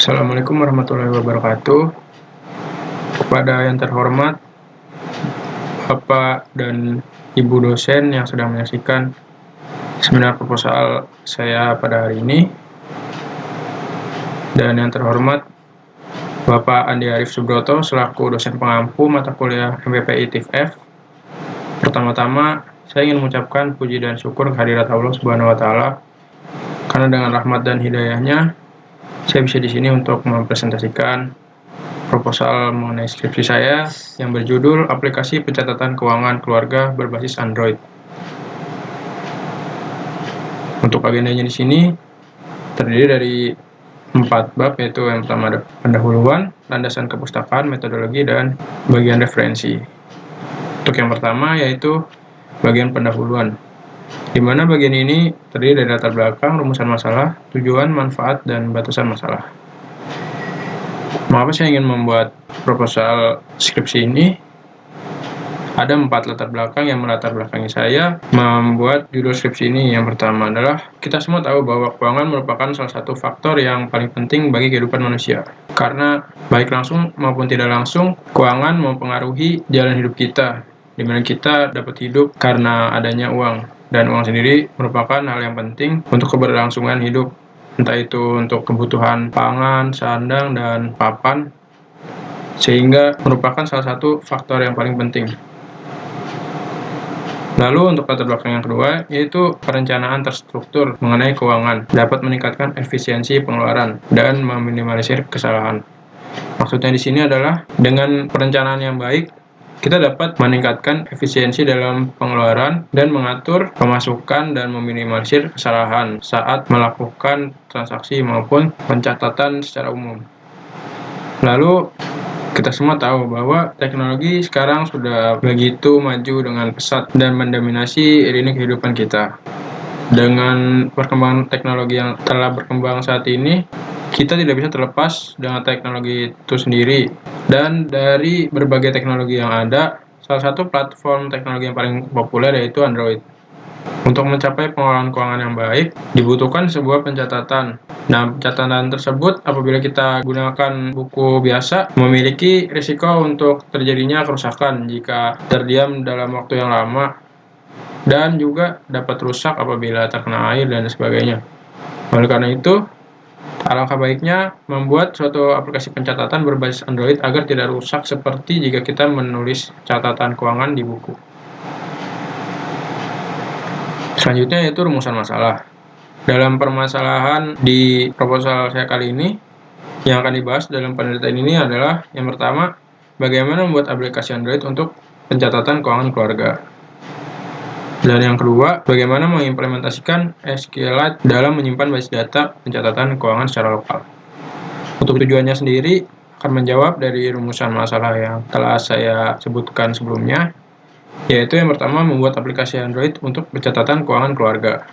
Assalamualaikum warahmatullahi wabarakatuh. Kepada yang terhormat Bapak dan Ibu dosen yang sedang menyaksikan seminar proposal saya pada hari ini, dan yang terhormat Bapak Andi Arif Subroto selaku dosen pengampu mata kuliah MPPI TIF F. Pertama-tama, saya ingin mengucapkan puji dan syukur kehadirat Allah Subhanahu wa Ta'ala, karena dengan rahmat dan hidayahnya saya bisa di sini untuk mempresentasikan proposal mengenai skripsi saya yang berjudul Aplikasi Pencatatan Keuangan Keluarga Berbasis Android. Untuk agendanya di sini terdiri dari 4 bab, yaitu yang pertama ada pendahuluan, landasan kepustakaan, metodologi, dan bagian referensi. Untuk yang pertama yaitu bagian pendahuluan, di mana bagian ini terdiri dari latar belakang, rumusan masalah, tujuan, manfaat, dan batasan masalah. Mengapa saya ingin membuat proposal skripsi ini? Ada 4 latar belakang yang melatar belakangi saya membuat judul skripsi ini. Yang pertama adalah, kita semua tahu bahwa keuangan merupakan salah satu faktor yang paling penting bagi kehidupan manusia. Karena baik langsung maupun tidak langsung, keuangan mempengaruhi jalan hidup kita, di mana kita dapat hidup karena adanya uang. Dan uang sendiri merupakan hal yang penting untuk keberlangsungan hidup, entah itu untuk kebutuhan pangan, sandang, dan papan, sehingga merupakan salah satu faktor yang paling penting. Lalu untuk latar belakang yang kedua, yaitu perencanaan terstruktur mengenai keuangan dapat meningkatkan efisiensi pengeluaran dan meminimalisir kesalahan. Maksudnya di sini adalah dengan perencanaan yang baik, kita dapat meningkatkan efisiensi dalam pengeluaran dan mengatur pemasukan dan meminimalisir kesalahan saat melakukan transaksi maupun pencatatan secara umum. Lalu kita semua tahu bahwa teknologi sekarang sudah begitu maju dengan pesat dan mendominasi lini kehidupan kita. Dengan perkembangan teknologi yang telah berkembang saat ini, kita tidak bisa terlepas dengan teknologi itu sendiri. Dan dari berbagai teknologi yang ada, salah satu platform teknologi yang paling populer yaitu Android. Untuk mencapai pengelolaan keuangan yang baik, dibutuhkan sebuah pencatatan. Nah, pencatatan tersebut apabila kita gunakan buku biasa, memiliki risiko untuk terjadinya kerusakan jika terdiam dalam waktu yang lama, dan juga dapat rusak apabila terkena air dan sebagainya. Oleh karena itu, alangkah baiknya membuat suatu aplikasi pencatatan berbasis Android agar tidak rusak seperti jika kita menulis catatan keuangan di buku. Selanjutnya yaitu rumusan masalah. Dalam permasalahan di proposal saya kali ini, yang akan dibahas dalam penelitian ini adalah yang pertama, bagaimana membuat aplikasi Android untuk pencatatan keuangan keluarga. Dan yang kedua, bagaimana mengimplementasikan SQLite dalam menyimpan basis data pencatatan keuangan secara lokal. Untuk tujuannya sendiri akan menjawab dari rumusan masalah yang telah saya sebutkan sebelumnya, yaitu yang pertama membuat aplikasi Android untuk pencatatan keuangan keluarga.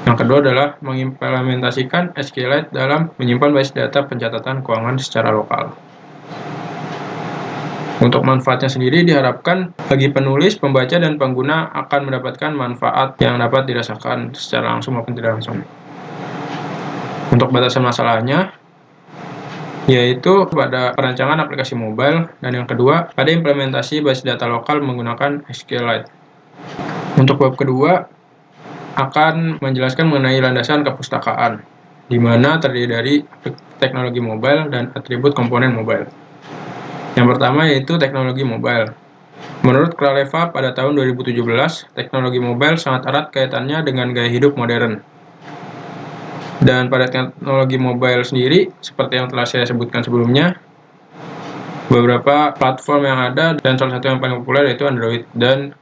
Yang kedua adalah mengimplementasikan SQLite dalam menyimpan basis data pencatatan keuangan secara lokal. Untuk manfaatnya sendiri diharapkan bagi penulis, pembaca, dan pengguna akan mendapatkan manfaat yang dapat dirasakan secara langsung maupun tidak langsung. Untuk batasan masalahnya, yaitu pada perancangan aplikasi mobile, dan yang kedua pada implementasi basis data lokal menggunakan SQLite. Untuk bab kedua akan menjelaskan mengenai landasan kepustakaan, di mana terdiri dari teknologi mobile dan atribut komponen mobile. Yang pertama yaitu teknologi mobile. Menurut Kraleva pada tahun 2017, teknologi mobile sangat erat kaitannya dengan gaya hidup modern. Dan pada teknologi mobile sendiri, seperti yang telah saya sebutkan sebelumnya, beberapa platform yang ada dan salah satu yang paling populer yaitu Android. Dan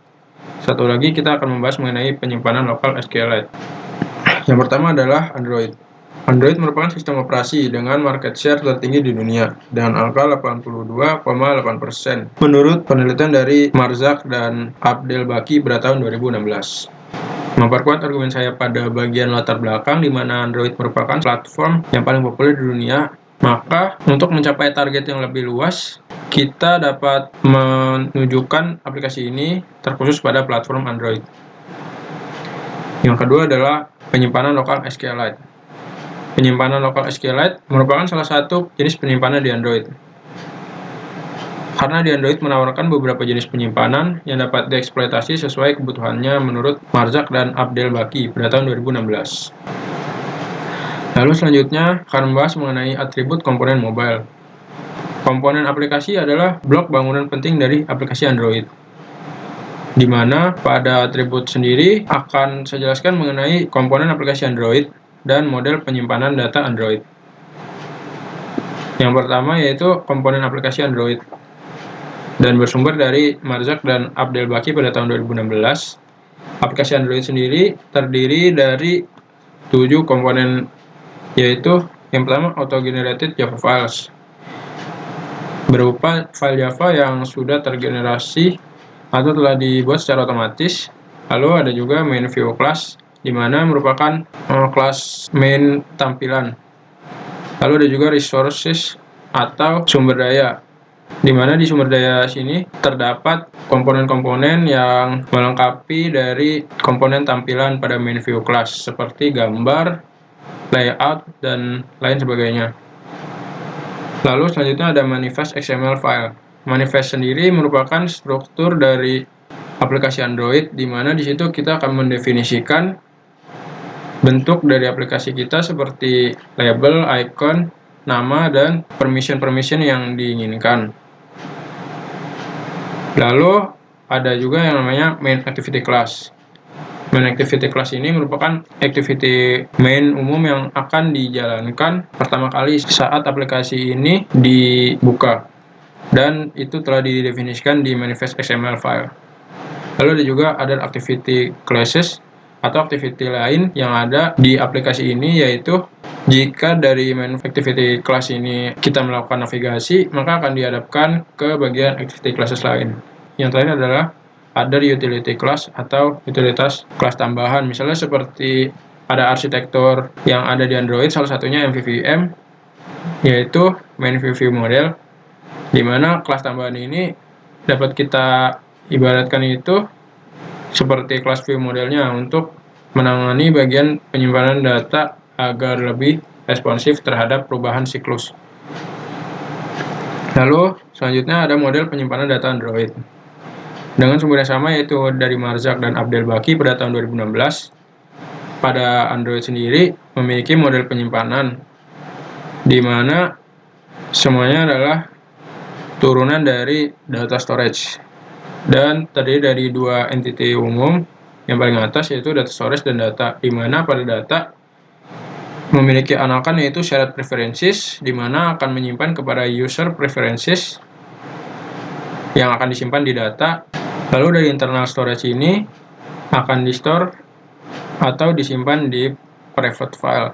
satu lagi kita akan membahas mengenai penyimpanan lokal SQLite. Yang pertama adalah Android. Android merupakan sistem operasi dengan market share tertinggi di dunia dengan angka 82,8% menurut penelitian dari Marzak dan Abdelbaki pada tahun 2016. Memperkuat argumen saya pada bagian latar belakang di mana Android merupakan platform yang paling populer di dunia, maka untuk mencapai target yang lebih luas, kita dapat menunjukkan aplikasi ini terkhusus pada platform Android. Yang kedua adalah penyimpanan lokal SQLite. penyimpanan lokal SQLite merupakan salah satu jenis penyimpanan di Android. Karena di Android menawarkan beberapa jenis penyimpanan yang dapat dieksploitasi sesuai kebutuhannya menurut Marzak dan Abdelbaki pada tahun 2016. Lalu selanjutnya akan membahas mengenai atribut komponen mobile. Komponen aplikasi adalah blok bangunan penting dari aplikasi Android, di mana pada atribut sendiri akan saya jelaskan mengenai komponen aplikasi Android dan model penyimpanan data Android. Yang pertama yaitu komponen aplikasi Android, dan bersumber dari Marzak dan Abdelbaki pada tahun 2016. Aplikasi Android sendiri terdiri dari 7 komponen, yaitu yang pertama auto-generated Java files, berupa file Java yang sudah tergenerasi atau telah dibuat secara otomatis. Lalu ada juga main view class, di mana merupakan kelas main tampilan. Lalu ada juga resources atau sumber daya, di mana di sumber daya sini terdapat komponen-komponen yang melengkapi dari komponen tampilan pada main view class, seperti gambar, layout, dan lain sebagainya. Lalu selanjutnya ada manifest XML file. Manifest sendiri merupakan struktur dari aplikasi Android, di mana di situ kita akan mendefinisikan bentuk dari aplikasi kita seperti label, icon, nama, dan permission yang diinginkan. Lalu ada juga yang namanya main activity class. Main activity class ini merupakan activity main umum yang akan dijalankan pertama kali saat aplikasi ini dibuka, dan itu telah didefinisikan di manifest XML file. Lalu ada juga ada activity classes atau activity lain yang ada di aplikasi ini, yaitu jika dari main activity class ini kita melakukan navigasi, maka akan dihadapkan ke bagian activity classes lain. Yang terakhir adalah other utility class atau utilitas kelas tambahan. Misalnya seperti ada arsitektur yang ada di Android, salah satunya MVVM, yaitu main view model, di mana kelas tambahan ini dapat kita ibaratkan itu seperti kelas view modelnya untuk menangani bagian penyimpanan data agar lebih responsif terhadap perubahan siklus. Lalu selanjutnya ada model penyimpanan data Android dengan sumber yang sama, yaitu dari Marzak dan Abdelbaki pada tahun 2016. Pada Android sendiri memiliki model penyimpanan di mana semuanya adalah turunan dari data storage dan terdiri dari 2 entity umum. Yang paling atas yaitu data storage dan data, di mana pada data memiliki anakan yaitu shared preferences, di mana akan menyimpan kepada user preferences yang akan disimpan di data. Lalu dari internal storage ini akan di-store atau disimpan di private file,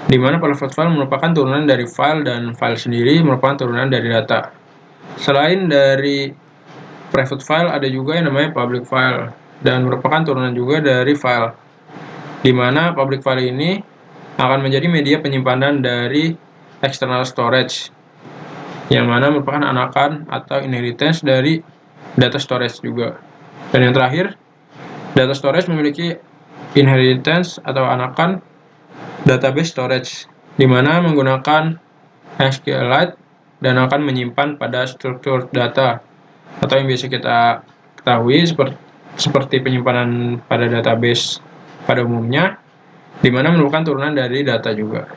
di mana private file merupakan turunan dari file dan file sendiri merupakan turunan dari data. Selain dari private file, ada juga yang namanya public file dan merupakan turunan juga dari file, di mana public file ini akan menjadi media penyimpanan dari external storage, yang mana merupakan anakan atau inheritance dari data storage juga. Dan yang terakhir, data storage memiliki inheritance atau anakan database storage, di mana menggunakan SQLite dan akan menyimpan pada struktur data atau yang biasa kita ketahui seperti penyimpanan pada database pada umumnya, di mana merupakan turunan dari data juga.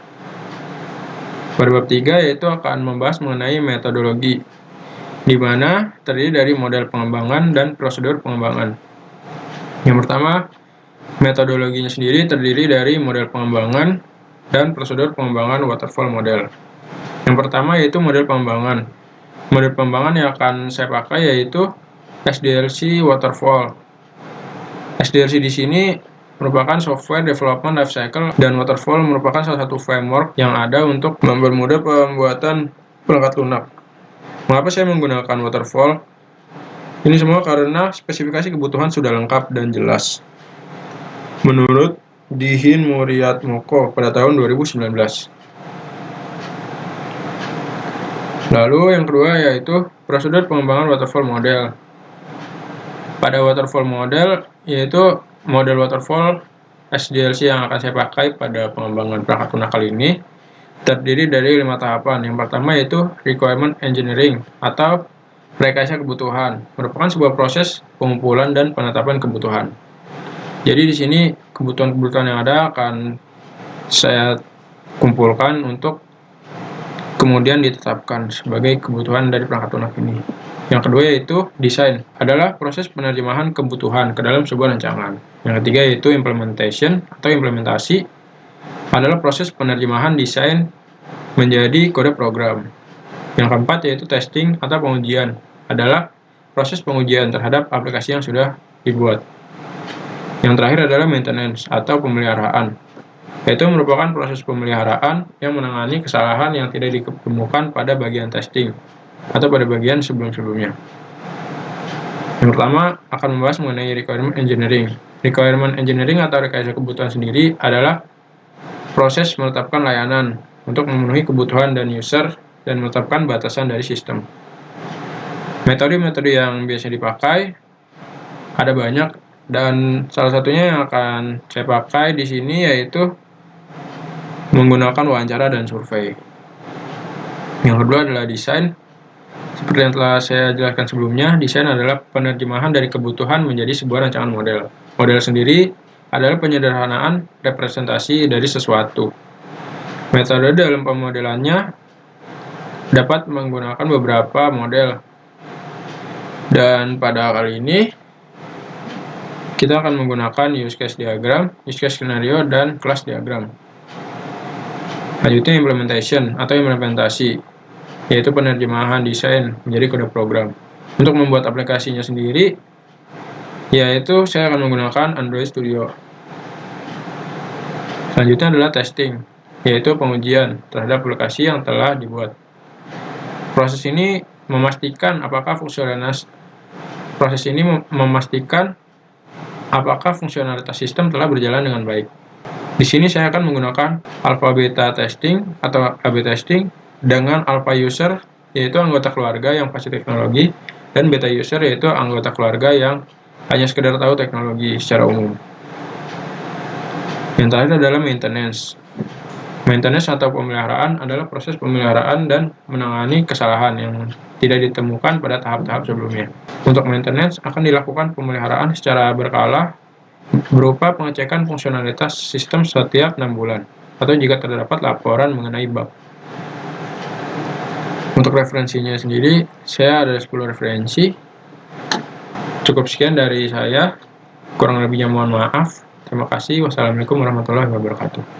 Pada bab 3 yaitu akan membahas mengenai metodologi, di mana terdiri dari model pengembangan dan prosedur pengembangan. Yang pertama, metodologinya sendiri terdiri dari model pengembangan dan prosedur pengembangan waterfall model. Yang pertama yaitu model pengembangan. Model pengembangan yang akan saya pakai yaitu SDLC waterfall. SDLC di sini merupakan software development lifecycle, dan waterfall merupakan salah satu framework yang ada untuk mempermudah pembuatan perangkat lunak. Mengapa saya menggunakan waterfall? Ini semua karena spesifikasi kebutuhan sudah lengkap dan jelas, menurut Dihin Muriatmoko pada tahun 2019. Lalu yang kedua yaitu prosedur pengembangan waterfall model. Pada waterfall model yaitu model waterfall SDLC yang akan saya pakai pada pengembangan perangkat lunak kali ini terdiri dari 5 tahapan. Yang pertama yaitu requirement engineering atau rekayasa kebutuhan, merupakan sebuah proses pengumpulan dan penetapan kebutuhan. Jadi di sini kebutuhan-kebutuhan yang ada akan saya kumpulkan untuk kemudian ditetapkan sebagai kebutuhan dari perangkat lunak ini. Yang kedua yaitu desain, adalah proses penerjemahan kebutuhan ke dalam sebuah rancangan. Yang ketiga yaitu implementation atau implementasi, adalah proses penerjemahan desain menjadi kode program. Yang keempat yaitu testing atau pengujian, adalah proses pengujian terhadap aplikasi yang sudah dibuat. Yang terakhir adalah maintenance atau pemeliharaan, yaitu merupakan proses pemeliharaan yang menangani kesalahan yang tidak ditemukan pada bagian testing atau pada bagian sebelum-sebelumnya. Yang pertama akan membahas mengenai requirement engineering. Requirement engineering atau rekayasa kebutuhan sendiri adalah proses menetapkan layanan untuk memenuhi kebutuhan dan user dan menetapkan batasan dari sistem. Metode-metode yang biasa dipakai ada banyak, dan salah satunya yang akan saya pakai di sini yaitu menggunakan wawancara dan survei. Yang kedua adalah desain. Seperti yang telah saya jelaskan sebelumnya, desain adalah penerjemahan dari kebutuhan menjadi sebuah rancangan model. Model sendiri adalah penyederhanaan representasi dari sesuatu. Metode dalam pemodelannya dapat menggunakan beberapa model. Dan pada kali ini kita akan menggunakan use case diagram, use case scenario, dan class diagram. Selanjutnya implementation atau implementasi, yaitu penerjemahan desain menjadi kode program. Untuk membuat aplikasinya sendiri, yaitu saya akan menggunakan Android Studio. Selanjutnya adalah testing, yaitu pengujian terhadap aplikasi yang telah dibuat. Proses ini memastikan apakah fungsionalitas sistem telah berjalan dengan baik. Di sini saya akan menggunakan alpha beta testing atau AB testing dengan alpha user yaitu anggota keluarga yang pasti teknologi, dan beta user yaitu anggota keluarga yang hanya sekedar tahu teknologi secara umum. Yang terakhir adalah maintenance. Maintenance atau pemeliharaan adalah proses pemeliharaan dan menangani kesalahan yang tidak ditemukan pada tahap-tahap sebelumnya. Untuk maintenance akan dilakukan pemeliharaan secara berkala berupa pengecekan fungsionalitas sistem setiap 6 bulan atau jika terdapat laporan mengenai bug. Untuk referensinya sendiri, saya ada 10 referensi. Cukup sekian dari saya, kurang lebihnya mohon maaf. Terima kasih. Wassalamualaikum warahmatullahi wabarakatuh.